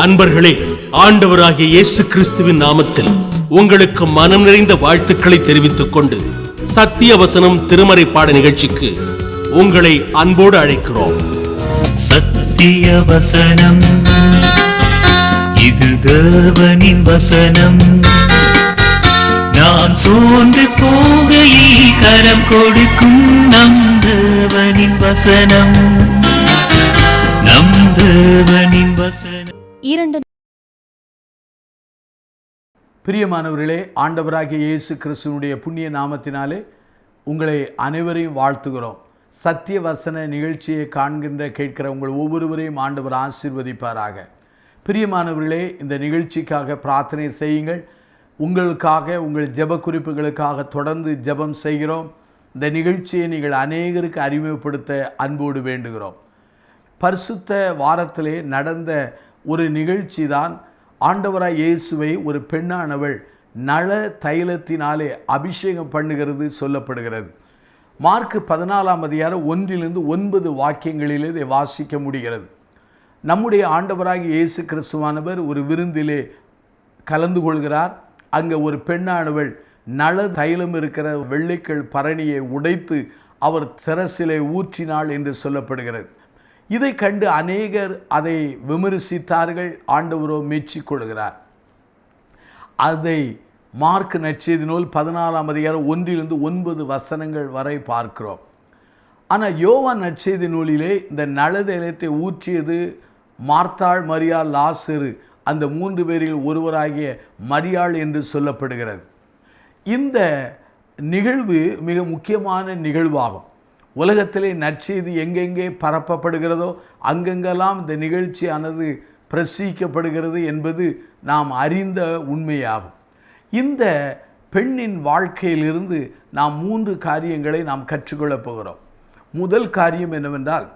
அன்பர்களே, ஆண்டவராகிய இயேசு கிறிஸ்துவின் நாமத்தில் உங்களுக்கு மனம் நிறைந்த வாழ்த்துக்களை தெரிவித்துக் கொண்டு சத்திய வசனம் திருமறை பாட நிகழ்ச்சிக்கு உங்களை அன்போடு அழைக்கிறோம். சத்திய வசனம், இது தேவனின் வசனம். நாம் சோர்ந்து போகையில் கரம் கொடுக்கும் நம் தேவனின் வசனம், நம் தேவனின் வசனம். பிரியமானவர்களே, ஆண்டவராகிய இயேசு கிறிஸ்துவினுடைய புண்ணிய நாமத்தினாலே உங்களை அனைவரையும் வாழ்த்துகிறோம். சத்திய வசன நிகழ்ச்சியை காண்கின்ற கேட்கிற உங்கள் ஒவ்வொருவரையும் ஆண்டவர் ஆசீர்வதிப்பாராக. பிரியமானவர்களே, இந்த நிகழ்ச்சிக்காக பிரார்த்தனை செய்யுங்கள். உங்களுக்காக, உங்கள் ஜெப குறிப்புகளுக்காக தொடர்ந்து ஜெபம் செய்கிறோம். இந்த நிகழ்ச்சியை நீங்கள் அநேகருக்கு அறிமுகப்படுத்த அன்போடு வேண்டுகிறோம். பரிசுத்த வாரத்திலே நடந்த ஒரு நிகழ்ச்சி தான் ஆண்டவராய் இயேசுவை ஒரு பெண்ணானவள் நல தைலத்தினாலே அபிஷேகம் பண்ணுகிறது சொல்லப்படுகிறது. மார்க் 14 அதிகாரம் 1-9 வாக்கியங்களிலே இதை வாசிக்க முடிகிறது. நம்முடைய ஆண்டவராகிய இயேசு கிறிஸ்துவானவர் ஒரு விருந்திலே கலந்து கொள்கிறார். அங்கே ஒரு பெண்ணானவள் நல தைலம் இருக்கிற வெள்ளைக்கல் பரணியை உடைத்து அவர் சிரசிலே ஊற்றினாள் என்று சொல்லப்படுகிறது. இதை கண்டு அநேகர் அதை விமர்சித்தார்கள். ஆண்டவரோ மெச்சிக்கொள்கிறார். அதை மார்க் நற்செய்தி நூல் 14 அதிகாரம் 1-9 வசனங்கள் வரை பார்க்கிறோம். ஆனால் யோவான் நற்செய்தி நூலிலே இந்த நலதைலத்தை ஊற்றியது மார்த்தாள், மரியாள், லாசரு, அந்த 3 பேரில் ஒருவராகிய மரியாள் என்று சொல்லப்படுகிறது. இந்த நிகழ்வு மிக முக்கியமான நிகழ்வாகும். உலகத்திலே நற்செய்தி எங்கெங்கே பரப்பப்படுகிறதோ அங்கெங்கெல்லாம் இந்த நிகழ்ச்சியானது பிரசிக்கப்படுகிறது என்பது நாம் அறிந்த உண்மையாகும். இந்த பெண்ணின் வாழ்க்கையிலிருந்து நாம் 3 காரியங்களை நாம் கற்றுக்கொள்ளப் போகிறோம். முதல் காரியம் என்னவென்றால்,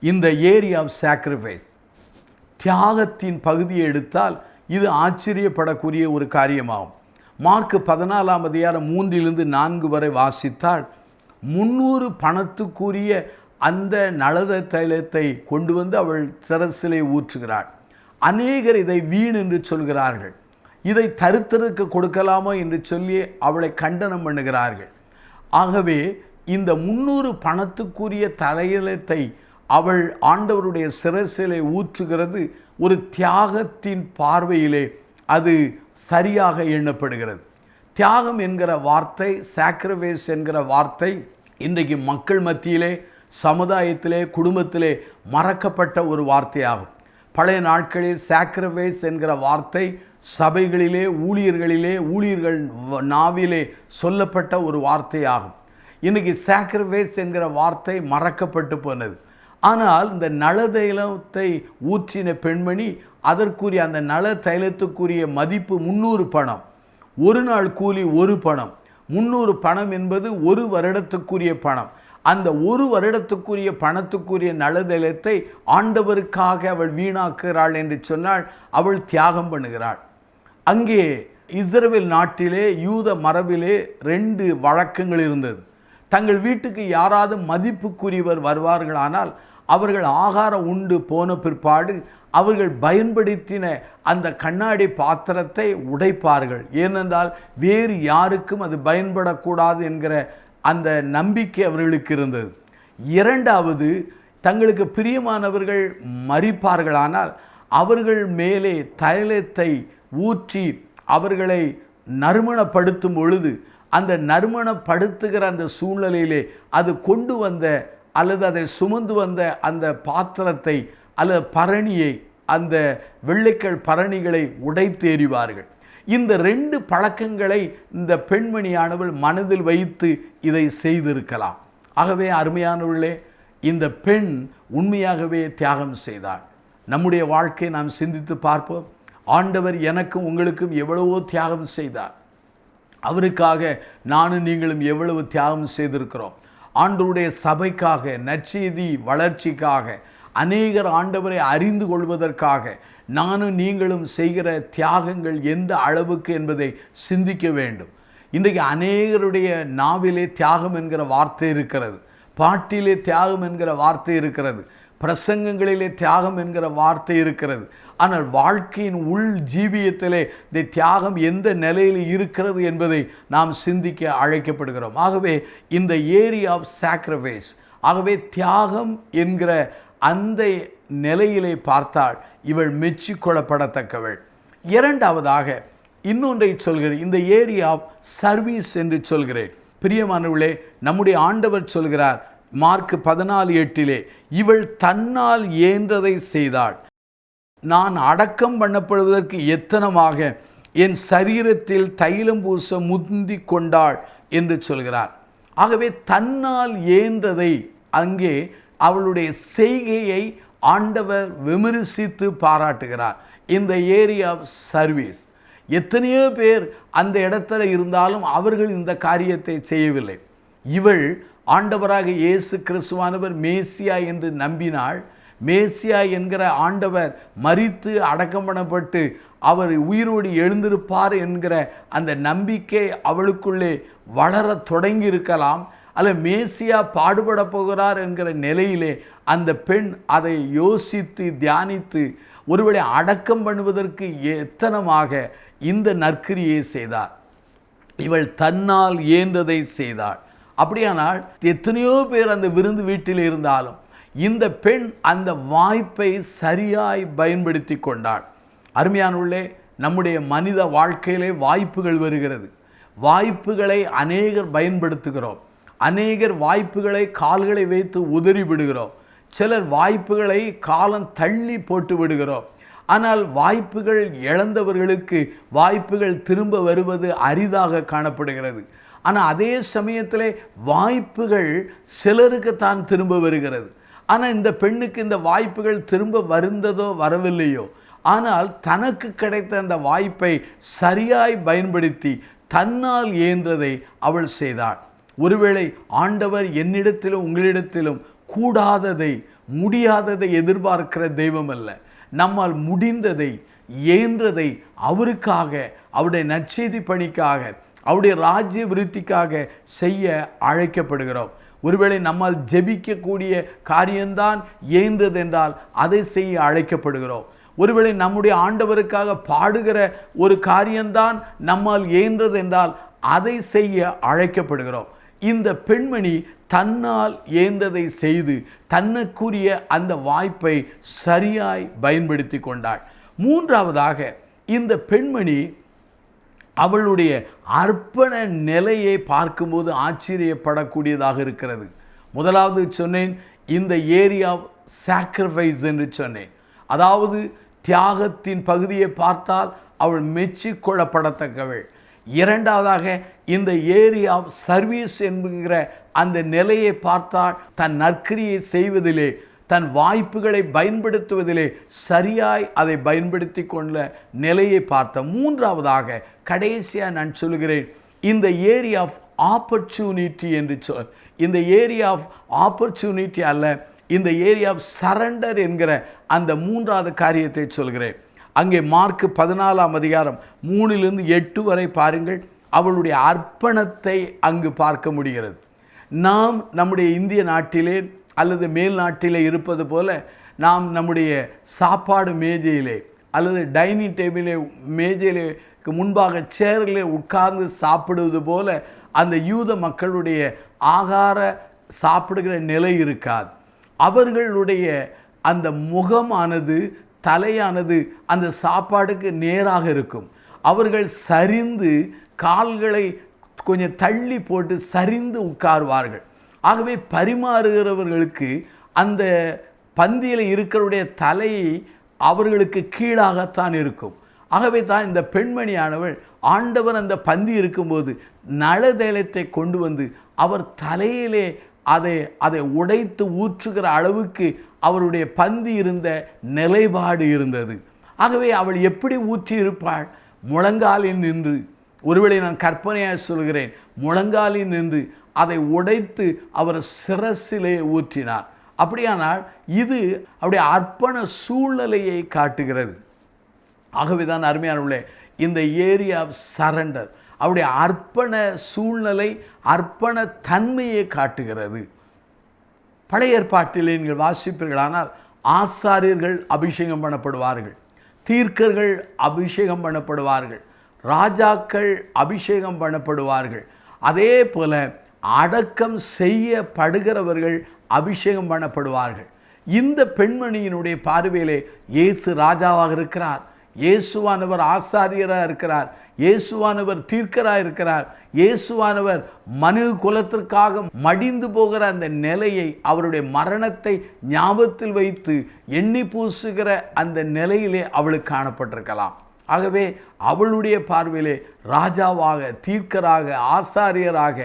இந்த ஏரியா ஆஃப் சாக்ரிஃபைஸ், தியாகத்தின் பகுதியை எடுத்தால் இது ஆச்சரியப்படக்கூடிய ஒரு காரியமாகும். மார்க் 14 அதிகாரம் 3-4 வரை வாசித்தால் 300 பணத்துக்குரிய அந்த நலத தைலத்தை கொண்டு வந்து அவள் சிரசிலே ஊற்றுகிறாள். அநேகர் இதை வீண் என்று சொல்கிறார்கள். இதை தரித்திரருக்கு கொடுக்கலாமா என்று சொல்லி அவளை கண்டனம் பண்ணுகிறார்கள். ஆகவே இந்த 300 பணத்துக்குரிய தைலத்தை அவள் ஆண்டவருடைய சிரசிலே ஊற்றுகிறது ஒரு தியாகத்தின் பார்வையிலே அது சரியாக எண்ணப்படுகிறது. தியாகம் என்கிற வார்த்தை, சாக்ரிஃபைஸ் என்கிற வார்த்தை இன்றைக்கு மக்கள் மத்தியிலே, சமுதாயத்திலே, குடும்பத்திலே மறக்கப்பட்ட ஒரு வார்த்தையாகும். பழைய நாட்களில் சாக்ரிஃபைஸ் என்கிற வார்த்தை சபைகளிலே, ஊழியர்கள் நாவிலே சொல்லப்பட்ட ஒரு வார்த்தையாகும். இன்றைக்கி சாக்ரிஃபைஸ் என்கிற வார்த்தை மறக்கப்பட்டு போனது. ஆனால் இந்த நல தைலத்தை ஊற்றின பெண்மணி, அதற்குரிய அந்த நல தைலத்துக்குரிய மதிப்பு 300 பணம். ஒரு நாள் கூலி 1 பணம். 300 பணம் என்பது 1 வருடத்துக்குரிய பணம். அந்த 1 வருடத்துக்குரிய பணத்துக்குரிய நலதைலத்தை ஆண்டவருக்காக அவள் வீணாக்குகிறாள் என்று சொன்னால் அவள் தியாகம் பண்ணுகிறாள். அங்கே இஸ்ரவேல் நாட்டிலே, யூத மரபிலே 2 வழக்கங்கள் இருந்தது. தங்கள் வீட்டுக்கு யாராவது மதிப்புக்குரியவர் வருவார்களானால் அவர்கள் ஆகாரம் உண்டு போன பிற்பாடு அவர்கள் பயன்படுத்தின அந்த கண்ணாடி பாத்திரத்தை உடைப்பார்கள். ஏனென்றால் வேறு யாருக்கும் அது பயன்படக்கூடாது என்கிற அந்த நம்பிக்கை அவர்களுக்கு இருந்தது. 2வது, தங்களுக்கு பிரியமானவர்கள் மரிப்பார்களானால் அவர்கள் மேலே தைலத்தை ஊற்றி அவர்களை நறுமணப்படுத்தும் பொழுது அந்த நறுமணப்படுத்துகிற அந்த சூழ்நிலையிலே அது கொண்டு வந்த அல்லது அதை சுமந்து வந்த அந்த பாத்திரத்தை அல்லது பரணியை, அந்த வெள்ளைக்கல் பரணிகளை உடைத்து எறிவார்கள். இந்த 2 பழக்கங்களை இந்த பெண்மணியானவள் மனதில் வைத்து இதை செய்திருக்கலாம். ஆகவே அருமையானவர்களே, இந்த பெண் உண்மையாகவே தியாகம் செய்தாள். நம்முடைய வாழ்க்கையை நாம் சிந்தித்து பார்ப்போம். ஆண்டவர் எனக்கும் உங்களுக்கும் எவ்வளவோ தியாகம் செய்தார். அவருக்காக நானும் நீங்களும் எவ்வளவு தியாகம் செய்திருக்கிறோம். ஆண்டவருடைய சபைக்காக, நற்செய்தி வளர்ச்சிக்காக, அநேகர் ஆண்டவரை அறிந்து கொள்வதற்காக நானும் நீங்களும் செய்கிற தியாகங்கள் எந்த அளவுக்கு என்பதை சிந்திக்க வேண்டும். இன்றைக்கு அநேகருடைய நாவிலே தியாகம் என்கிற வார்த்தை இருக்கிறது, பாட்டிலே தியாகம் என்கிற வார்த்தை இருக்கிறது, பிரசங்கங்களிலே தியாகம் என்கிற வார்த்தை இருக்கிறது. ஆனால் வாழ்க்கையின் உள் ஜீவியத்திலே இந்த தியாகம் எந்த நிலையில் இருக்கிறது என்பதை நாம் சிந்திக்க அழைக்கப்படுகிறோம். ஆகவே இந்த ஏரியா ஆஃப் சாக்ரிஃபைஸ், ஆகவே தியாகம் என்கிற அந்த நிலையிலே பார்த்தால் இவள் மெச்சிக்கொள்ளப்படத்தக்கவள். இரண்டாவதாக இன்னொன்றை சொல்கிறேன், இந்த ஏரியா ஆஃப் சர்வீஸ் என்று சொல்கிறேன். பிரியமானவர்களே, நம்முடைய ஆண்டவர் சொல்கிறார் மார்க் 14:8, இவள் தன்னால் இயன்றதை செய்தாள், நான் அடக்கம் பண்ணப்படுவதற்கு எத்தனமாக என் சரீரத்தில் தைலம் பூச முந்தி கொண்டாள் என்று சொல்கிறார். ஆகவே தன்னால் இயன்றதை, அங்கே அவளுடைய செய்கையை ஆண்டவர் விமர்சித்து பாராட்டுகிறார். இந்த ஏரியா ஆஃப் சர்வீஸ், எத்தனையோ பேர் அந்த இடத்துல இருந்தாலும் அவர்கள் இந்த காரியத்தை செய்யவில்லை. இவள் ஆண்டவராக இயேசு கிறிஸ்துவானவர் மேசியா என்று நம்பினாள். மேசியா என்கிற ஆண்டவர் மரித்து அடக்கம் பண்ணப்பட்டு அவர் உயிரோடு எழுந்திருப்பார் என்கிற அந்த நம்பிக்கை அவளுக்குள்ளே வளர தொடங்கி இருக்கலாம். அல்ல, மேசியா பாடுபட போகிறார் என்கிற நிலையிலே அந்த பெண் அதை யோசித்து தியானித்து ஒருவேளை அடக்கம் பண்ணுவதற்கு எத்தனமாக இந்த நற்கிரியை செய்தார். இவள் தன்னால் இயன்றதை செய்தாள். அப்படியானால் எத்தனையோ பேர் அந்த விருந்து வீட்டில் இருந்தாலும் இந்த பெண் அந்த வாய்ப்பை சரியாய் பயன்படுத்தி கொண்டாள். அருமையானுள்ளே, நம்முடைய மனித வாழ்க்கையிலே வாய்ப்புகள் வருகிறது. வாய்ப்புகளை அநேகர் பயன்படுத்துகிறோம். அநேகர் வாய்ப்புகளை கால்களை வைத்து உதறி விடுகிறோம். சிலர் வாய்ப்புகளை காலம் தள்ளி போட்டு விடுகிறோம். ஆனால் வாய்ப்புகள் இழந்தவர்களுக்கு வாய்ப்புகள் திரும்ப வருவது அரிதாக காணப்படுகிறது. ஆனால் அதே சமயத்தில் வாய்ப்புகள் சிலருக்கு தான் திரும்ப வருகிறது. ஆனால் இந்த பெண்ணுக்கு இந்த வாய்ப்புகள் திரும்ப வருந்ததோ வரவில்லையோ, ஆனால் தனக்கு கிடைத்த அந்த வாய்ப்பை சரியாய் பயன்படுத்தி தன்னால் இயன்றதை அவள் செய்தாள். ஒருவேளை ஆண்டவர் என்னிடத்திலும் உங்களிடத்திலும் கூடாததை முடியாததை எதிர்பார்க்கிற தெய்வம் அல்ல. நம்மால் முடிந்ததை இயன்றதை அவருக்காக, அவருடைய நற்செய்தி பணிக்காக, அவருடைய ராஜ்ய விருத்திக்காக செய்ய அழைக்கப்படுகிறோம். ஒருவேளை நம்மால் ஜெபிக்கக்கூடிய காரியம்தான் இயன்றது என்றால் அதை செய்ய அழைக்கப்படுகிறோம். ஒருவேளை நம்முடைய ஆண்டவருக்காக பாடுகிற ஒரு காரியம்தான் நம்மால் இயன்றது என்றால் அதை செய்ய அழைக்கப்படுகிறோம். இந்த பெண்மணி தன்னால் இயன்றதை செய்து தன்னுக்குரிய அந்த வாய்ப்பை சரியாய் பயன்படுத்தி கொண்டாள். மூன்றாவதாக, இந்த பெண்மணி அவளுடைய அர்ப்பண நிலையை பார்க்கும்போது ஆச்சரியப்படக்கூடியதாக இருக்கிறது. முதலாவது சொன்னேன், இந்த ஏரியா ஆஃப் சாக்ரிஃபைஸ் என்று சொன்னேன். அதாவது தியாகத்தின் பகுதியை பார்த்தால் அவள் மெச்சிக்கொள்ளப்படத்தக்கவள். இரண்டாவதாக, இந்த ஏரியா ஆஃப் சர்வீஸ் என்கிற அந்த நிலையை பார்த்தால் தன் நற்கிரியை செய்வதிலே, தன் வாய்ப்புகளை பயன்படுத்துவதிலே சரியாய் அதை பயன்படுத்தி கொண்ட நிலையை பார்த்த. மூன்றாவதாக, கடைசியாக நான் சொல்கிறேன், இந்த ஏரியா ஆஃப் ஆப்பர்ச்சுனிட்டி என்று இந்த ஏரியா ஆஃப் ஆப்பர்ச்சுனிட்டி அல்ல, இந்த ஏரியா ஆஃப் சரண்டர் என்கிற அந்த மூன்றாவது காரியத்தை சொல்கிறேன். அங்கே மார்க் 14:3-8 வரை பாருங்கள். அவளுடைய அர்ப்பணத்தை அங்கு பார்க்க முடிகிறது. நாம் நம்முடைய இந்திய நாட்டிலே அல்லது மேல் நாட்டிலே இருப்பது போல நாம் நம்முடைய சாப்பாடு மேஜையிலே அல்லது டைனிங் டேபிளே மேஜையிலே முன்பாக சேரிலே உட்கார்ந்து சாப்பிடுவது போல அந்த யூத மக்களுடைய ஆகார சாப்பிடுகிற நிலை இருக்காது. அவர்களுடைய அந்த முகமானது, தலையானது அந்த சாப்பாடுக்கு நேராக இருக்கும். அவர்கள் சரிந்து கால்களை கொஞ்சம் தள்ளி போட்டு சரிந்து உட்காருவார்கள். ஆகவே பரிமாறுகிறவர்களுக்கு அந்த பந்தியில் இருக்கிறவருடைய தலையை அவர்களுக்கு கீழாகத்தான் இருக்கும். ஆகவே தான் இந்த பெண்மணியானவள் ஆண்டவர் அந்த பந்தி இருக்கும்போது நலதேலத்தை கொண்டு வந்து அவர் தலையிலே அதை உடைத்து ஊற்றுகிற அளவுக்கு அவருடைய பந்தி இருந்த நிலைப்பாடு இருந்தது. ஆகவே அவள் எப்படி ஊற்றி இருப்பாள்? முழங்காலில் நின்று, ஒருவேளை நான் கற்பனையாக சொல்கிறேன், முழங்காலில் நின்று அதை உடைத்து அவர் சிரசிலே ஊற்றினார். அப்படியானால் இது அவருடைய அர்ப்பண சூழ்நிலையை காட்டுகிறது. ஆகவே தான் அருமையானவர்களே, இந்த ஏரியா ஆஃப் சரண்டர் அவருடைய அர்ப்பண சூழ்நிலை, அர்ப்பண தன்மையை காட்டுகிறது. பழைய ஏற்பாட்டிலே நீங்கள் வாசிப்பீர்களானால் ஆசாரியர்கள் அபிஷேகம் பண்ணப்படுவார்கள், தீர்க்கர்கள் அபிஷேகம் பண்ணப்படுவார்கள், ராஜாக்கள் அபிஷேகம் பண்ணப்படுவார்கள். அதே போல அடக்கம் செய்யப்படுகிறவர்கள் அபிஷேகம் பண்ணப்படுவார்கள். இந்த பெண்மணியினுடைய பார்வையிலே இயேசு ராஜாவாக இருக்கிறார், இயேசுவானவர் ஆசாரியராக இருக்கிறார், இயேசுவானவர் தீர்க்கராக இருக்கிறார், இயேசுவானவர் மனு குலத்திற்காக மடிந்து போகிற அந்த நிலையை, அவருடைய மரணத்தை ஞாபகத்தில் வைத்து எண்ணி பூசுகிற அந்த நிலையிலே அவளுக்கு காணப்பட்டிருக்கலாம். ஆகவே அவளுடைய பார்வையிலே ராஜாவாக, தீர்க்கராக, ஆசாரியராக,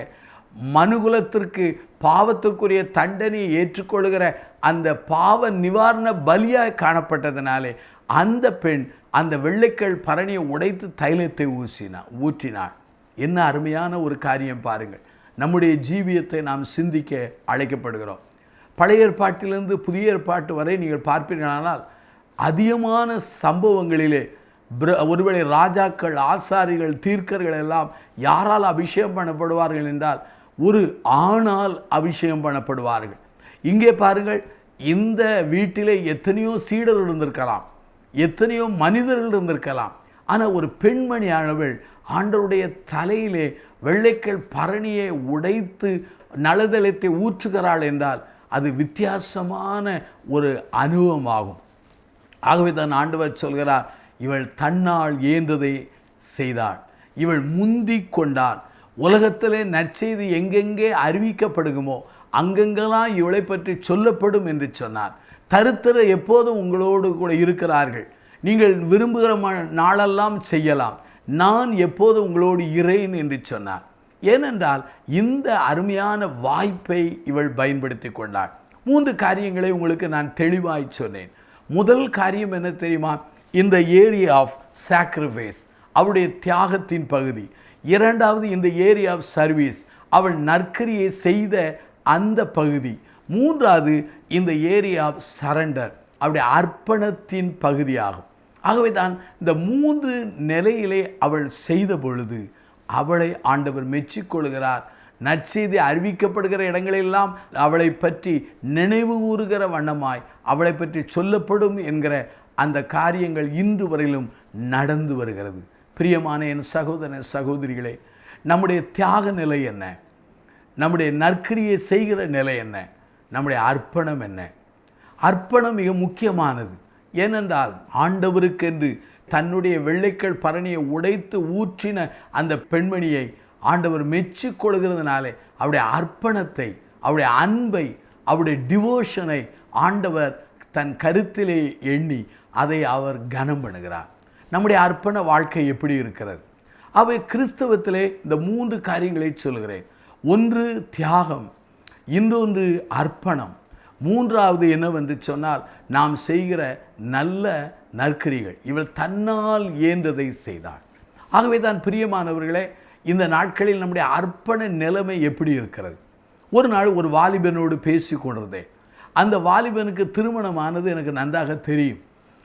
மனுகுலத்திற்கு பாவத்திற்குரிய தண்டனையை ஏற்றுக்கொள்கிற அந்த பாவ நிவாரண பலியாய் காணப்பட்டதினாலே அந்த பெண் அந்த வெள்ளைக்கல் பரணியை உடைத்து தைலத்தை ஊற்றினாள். என்ன அருமையான ஒரு காரியம் பாருங்கள். நம்முடைய ஜீவியத்தை நாம் சிந்திக்க அழைக்கப்படுகிறோம். பழைய ஏற்பாட்டிலிருந்து புதிய ஏற்பாட்டு வரை நீங்கள் பார்ப்பீர்களானால் அதிகமான சம்பவங்களிலே ஒருவேளை ராஜாக்கள், ஆசாரிகள், தீர்க்கர்கள் எல்லாம் யாரால் அபிஷேகம் பண்ணப்படுவார்கள் என்றால் ஒரு ஆணால் அபிஷேகம் பண்ணப்படுவார்கள். இங்கே பாருங்கள், இந்த வீட்டிலே எத்தனையோ சீடர்கள் இருந்திருக்கலாம், எத்தனையோ மனிதர்கள் இருந்திருக்கலாம். ஆனால் ஒரு பெண்மணியானவள் ஆண்டவருடைய தலையிலே வெள்ளைக்கல் பரணியை உடைத்து நலதலத்தை ஊற்றுகிறாள் என்றால் அது வித்தியாசமான ஒரு அனுபவமாகும். ஆகவே தான் ஆண்டவர் சொல்கிறார், இவள் தன்னால் இயன்றதை செய்தாள், இவள் முந்தி கொண்டாள். உலகத்திலே நற்செய்தி எங்கெங்கே அறிவிக்கப்படுகுமோ அங்கெங்கெல்லாம் இவளை பற்றி சொல்லப்படும் என்று சொன்னார். தருத்தர எப்போதும் உங்களோடு கூட இருக்கிறார்கள், நீங்கள் விரும்புகிற நாளெல்லாம் செய்யலாம், நான் எப்போதும் உங்களோடு இரேன் என்று சொன்னார். ஏனென்றால் இந்த அருமையான வாய்ப்பை இவள் பயன்படுத்தி கொண்டாள். 3 காரியங்களை உங்களுக்கு நான் தெளிவாய் சொன்னேன். முதல் காரியம் என்ன தெரியுமா? இந்த ஏரியா ஆஃப் சாக்ரிஃபைஸ், அவருடைய தியாகத்தின் பகுதி. இரண்டாவது இந்த ஏரியா ஆஃப் சர்வீஸ், அவள் நற்கிரியை செய்த அந்த பகுதி. மூன்றாவது இந்த ஏரியா ஆஃப் சரண்டர், அவருடைய அர்ப்பணத்தின் பகுதியாகும். ஆகவே தான் இந்த 3 நிலையிலே அவள் செய்த பொழுது அவளை ஆண்டவர் மெச்சிக்கொள்கிறார். நற்செய்தி அறிவிக்கப்படுகிற இடங்களெல்லாம் அவளை பற்றி நினைவு கூறுகிற வண்ணமாய் அவளை பற்றி சொல்லப்படும் என்கிற அந்த காரியங்கள் இன்று வரையிலும் நடந்து வருகிறது. பிரியமான என் சகோதர சகோதரிகளே, நம்முடைய தியாக நிலை என்ன? நம்முடைய நற்கிரியை செய்கிற நிலை என்ன? நம்முடைய அர்ப்பணம் என்ன? அர்ப்பணம் மிக முக்கியமானது. ஏனென்றால் ஆண்டவருக்கென்று தன்னுடைய வெள்ளைக்கல் பரணியை உடைத்து ஊற்றின அந்த பெண்மணியை ஆண்டவர் மெச்சிக்கொள்கிறதுனாலே அவருடைய அர்ப்பணத்தை, அவருடைய அன்பை, அவருடைய டிவோஷனை ஆண்டவர் தன் கருத்திலே எண்ணி அதை அவர் கனம் பண்ணுகிறார். நம்முடைய அர்ப்பண வாழ்க்கை எப்படி இருக்கிறது? அவை கிறிஸ்தவத்திலே இந்த 3 காரியங்களை சொல்கிறேன். ஒன்று தியாகம், இன்னொன்று அர்ப்பணம், மூன்றாவது என்னவென்று சொன்னால் நாம் செய்கிற நல்ல நற்கிரிகள். இவள் தன்னால் இயன்றதை செய்தாள். ஆகவே தான் பிரியமானவர்களே, இந்த நாட்களில் நம்முடைய அர்ப்பண நிலைமை எப்படி இருக்கிறது? ஒரு நாள் ஒரு வாலிபனோடு பேசி கொண்டிருந்தேன். அந்த வாலிபனுக்கு திருமணமானது எனக்கு நன்றாக தெரியும்.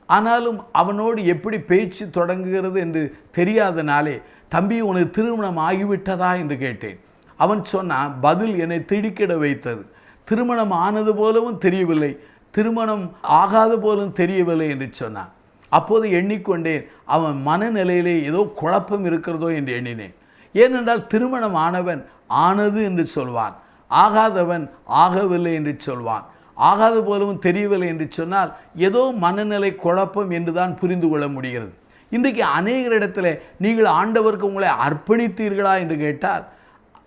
ஆனாலும் அவனோடு எப்படி பேச்சு தொடங்குகிறது என்று தெரியாதனாலே, தம்பி உனக்கு திருமணம் ஆகிவிட்டதா என்று கேட்டேன். அவன் சொன்னான், பதில் என்னை திடுக்கிட வைத்தது. திருமணம் ஆனது போலவும் தெரியவில்லை, திருமணம் ஆகாது போலும் தெரியவில்லை என்று சொன்னான். அப்போது எண்ணிக்கொண்டேன், அவன் மனநிலையிலே ஏதோ குழப்பம் இருக்கிறதோ என்று எண்ணினேன். ஏனென்றால் திருமணம் ஆனவன் ஆனது என்று சொல்வான், ஆகாதவன் ஆகவில்லை என்று சொல்வான். ஆகாது போலவும் தெரியவில்லை என்று சொன்னால் ஏதோ மனநிலை குழப்பம் என்று தான் புரிந்து கொள்ள முடிகிறது. இன்றைக்கு அநேகரிடத்தில் நீங்கள் ஆண்டவருக்கு உங்களை அர்ப்பணித்தீர்களா என்று கேட்டால்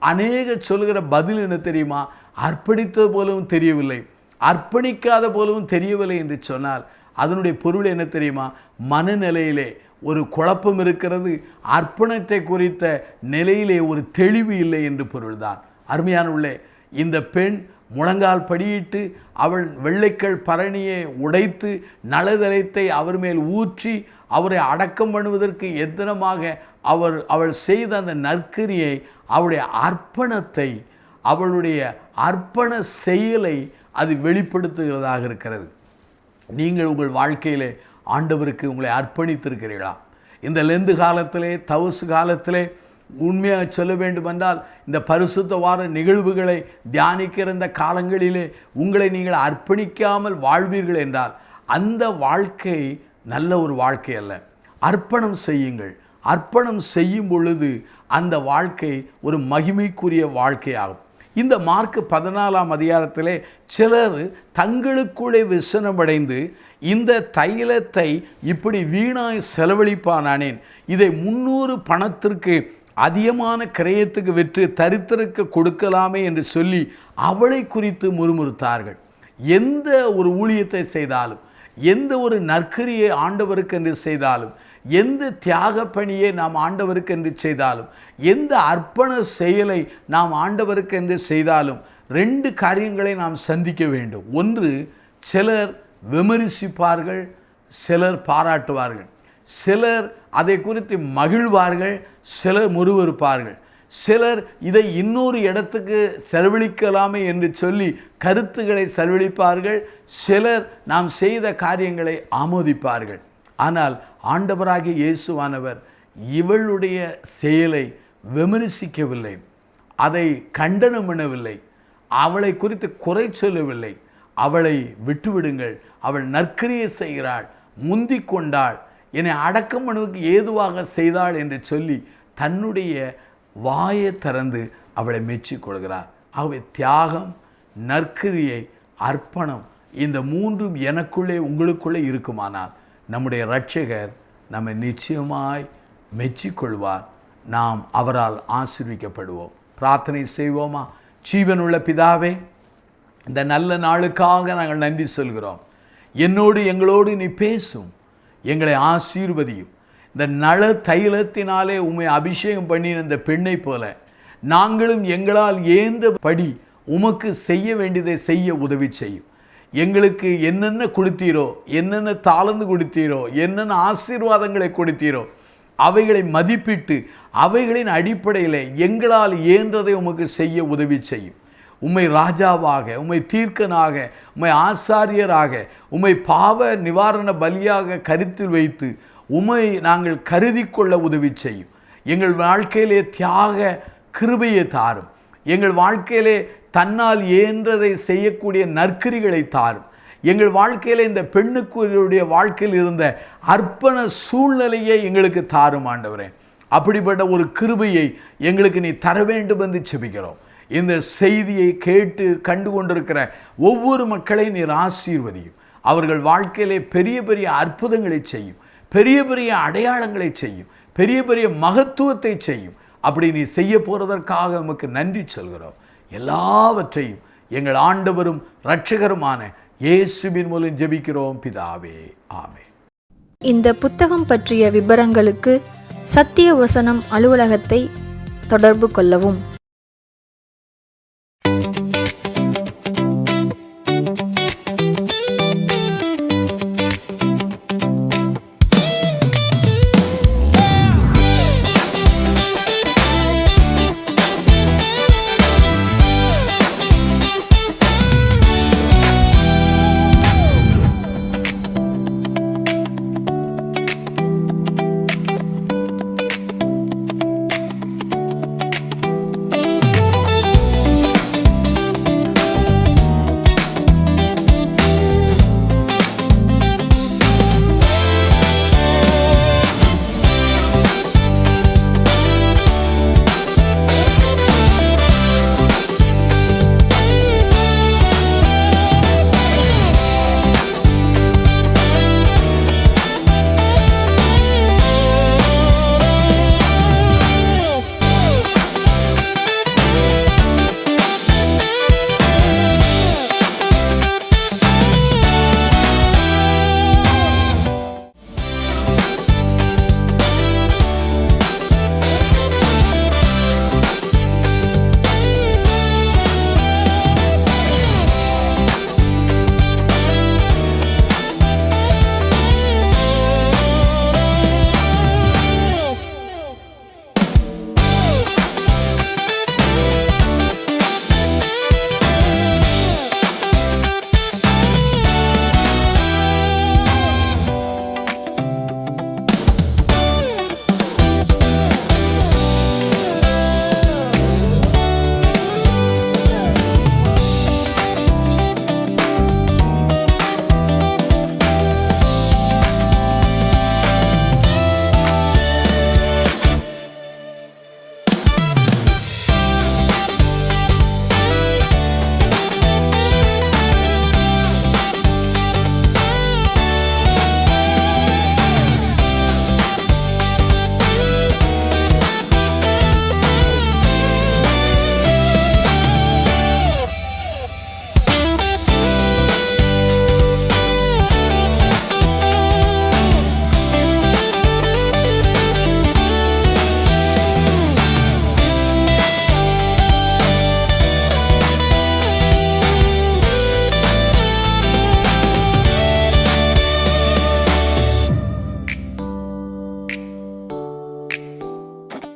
அநேகர் சொல்கிற பதில் என்ன தெரியுமா? அர்ப்பணித்தது போலவும் தெரியவில்லை, அர்ப்பணிக்காத போலவும் தெரியவில்லை என்று சொன்னால் அதனுடைய பொருள் என்ன தெரியுமா? மனநிலையிலே ஒரு குழப்பம் இருக்கிறது, அர்ப்பணத்தை குறித்த நிலையிலே ஒரு தெளிவு இல்லை என்று பொருள்தான். அருமையானவர்களே, இந்த பெண் முழங்கால் படியிட்டு அவள் வெள்ளைக்கல் பரணியை உடைத்து நலதலத்தை அவர் மேல் ஊற்றி அவரை அடக்கம் பண்ணுவதற்கு எத்தனமாக அவள் செய்த அந்த நற்கிரியை, அவளுடைய அர்ப்பணத்தை, அவளுடைய அர்ப்பண செயலை அது வெளிப்படுத்துகிறதாக இருக்கிறது. நீங்கள் உங்கள் வாழ்க்கையிலே ஆண்டவருக்கு உங்களை அர்ப்பணித்திருக்கிறீர்களா? இந்த லெந்து காலத்திலே, தவசு காலத்திலே உண்மையாக சொல்ல வேண்டுமென்றால் இந்த பரிசுத்த வார நிகழ்வுகளை தியானிக்கிற இந்த காலங்களிலே உங்களை நீங்கள் அர்ப்பணிக்காமல் வாழ்வீர்கள் என்றால் அந்த வாழ்க்கை நல்ல ஒரு வாழ்க்கை அல்ல. அர்ப்பணம் செய்யுங்கள். அர்ப்பணம் செய்யும் பொழுது அந்த வாழ்க்கை ஒரு மகிமைக்குரிய வாழ்க்கையாகும். இந்த மார்க் 14ஆம் அதிகாரத்திலே சிலர் தங்களுக்குள்ளே விசனமடைந்து இந்த தைலத்தை இப்படி வீணாய் செலவழிப்பானேன், இதை 300 பணத்திற்கு அதிகமான கிரயத்துக்கு விற்று தரித்திரக்கு கொடுக்கலாமே என்று சொல்லி அவளை குறித்து முறுமுறுத்தார்கள். எந்த ஒரு ஊழியத்தை செய்தாலும், எந்த ஒரு நற்கிரியை ஆண்டவருக்கு என்று செய்தாலும், எந்த தியாக பணியை நாம் ஆண்டவருக்கு என்று செய்தாலும், எந்த அர்ப்பண செயலை நாம் ஆண்டவருக்கு என்று செய்தாலும் 2 காரியங்களை நாம் சந்திக்க வேண்டும். ஒன்று, சிலர் விமர்சிப்பார்கள், சிலர் பாராட்டுவார்கள். சிலர் அதை குறித்து மகிழ்வார்கள், சிலர் முறுவறுப்பார்கள். சிலர் இதை இன்னொரு இடத்துக்கு செலவழிக்கலாமே என்று சொல்லி கருத்துக்களை செலவழிப்பார்கள். சிலர் நாம் செய்த காரியங்களை ஆமோதிப்பார்கள். ஆனால் ஆண்டவராகிய இயேசுவானவர் இவளுடைய செயலை விமர்சிக்கவில்லை, அதை கண்டனம் பண்ணவில்லை, அவளை குறித்து குறை சொல்லவில்லை. அவளை விட்டுவிடுங்கள், அவள் நற்கிரியை செய்கிறாள், முந்தி கொண்டாள், என்னை அடக்கம் பண்ணுவதற்கு ஏதுவாக செய்தாள் என்று சொல்லி தன்னுடைய வாயை திறந்து அவளை மெச்சிக்கொள்கிறார். ஆகவே தியாகம், நற்கிரியை, அர்ப்பணம் இந்த 3ம் எனக்குள்ளே உங்களுக்குள்ளே இருக்குமானால் நம்முடைய இரட்சகர் நம்மை நிச்சயமாய் மெச்சிக்கொள்வார். நாம் அவரால் ஆசீர்வதிக்கப்படுவோம். பிரார்த்தனை செய்வோமா? ஜீவனுள்ள பிதாவே, இந்த நல்ல நாளுக்காக நாங்கள் நன்றி சொல்கிறோம். என்னோடு எங்களோடு நீ பேசும், எங்களை ஆசீர்வதியும். இந்த நல தைலத்தினாலே உம்மை அபிஷேகம் பண்ணின இந்த பெண்ணை போல நாங்களும் எங்களால் இயன்றபடி உமக்கு செய்ய வேண்டியதை செய்ய உதவி செய்யும். எங்களுக்கு என்னென்ன கொடுத்தீரோ, என்னென்ன தாளந்து கொடுத்தீரோ, என்னென்ன ஆசீர்வாதங்களை கொடுத்தீரோ அவைகளை மதிப்பிட்டு அவைகளின் அடிப்படையில் எங்களால் இயன்றதை உமக்கு செய்ய உதவி செய்யும். உம்மை ராஜாவாக, உம்மை தீர்க்கனாக, உம்மை ஆசாரியராக, உம்மை பாவ நிவாரண பலியாக கருத்தில் வைத்து உம்மை நாங்கள் கருதி கொள்ள உதவி செய்யும். எங்கள் வாழ்க்கையிலே தியாக கிருபையை தாரும். எங்கள் வாழ்க்கையிலே தன்னால் இயன்றதை செய்யக்கூடிய நற்கிரிகளை தாரும். எங்கள் வாழ்க்கையில் இந்த பெண்ணுக்குரிய வாழ்க்கையில் இருந்த அர்ப்பண சூழ்நிலையை எங்களுக்கு தாரும் ஆண்டவரே. அப்படிப்பட்ட ஒரு கிருபையை எங்களுக்கு நீ தர வேண்டும் என்று செபிக்கிறோம். இந்த செய்தியை கேட்டு கண்டு கொண்டிருக்கிற ஒவ்வொரு மக்களையும் நீர் ஆசீர்வதியும். அவர்கள் வாழ்க்கையிலே பெரிய பெரிய அற்புதங்களை செய்யும், பெரிய பெரிய அடையாளங்களை செய்யும், பெரிய பெரிய மகத்துவத்தை செய்யும். அப்படி நீ செய்ய போகிறதற்காக நமக்கு நன்றி சொல்கிறோம். எல்லாவற்றையும் எங்கள் ஆண்டவரும் இரட்சகருமான இயேசுவின் மூலம் ஜெபிக்கிறோம் பிதாவே, ஆமென். இந்த புத்தகம் பற்றிய விபரங்களுக்கு சத்திய வசனம் அலுவலகத்தை தொடர்பு கொள்ளவும்.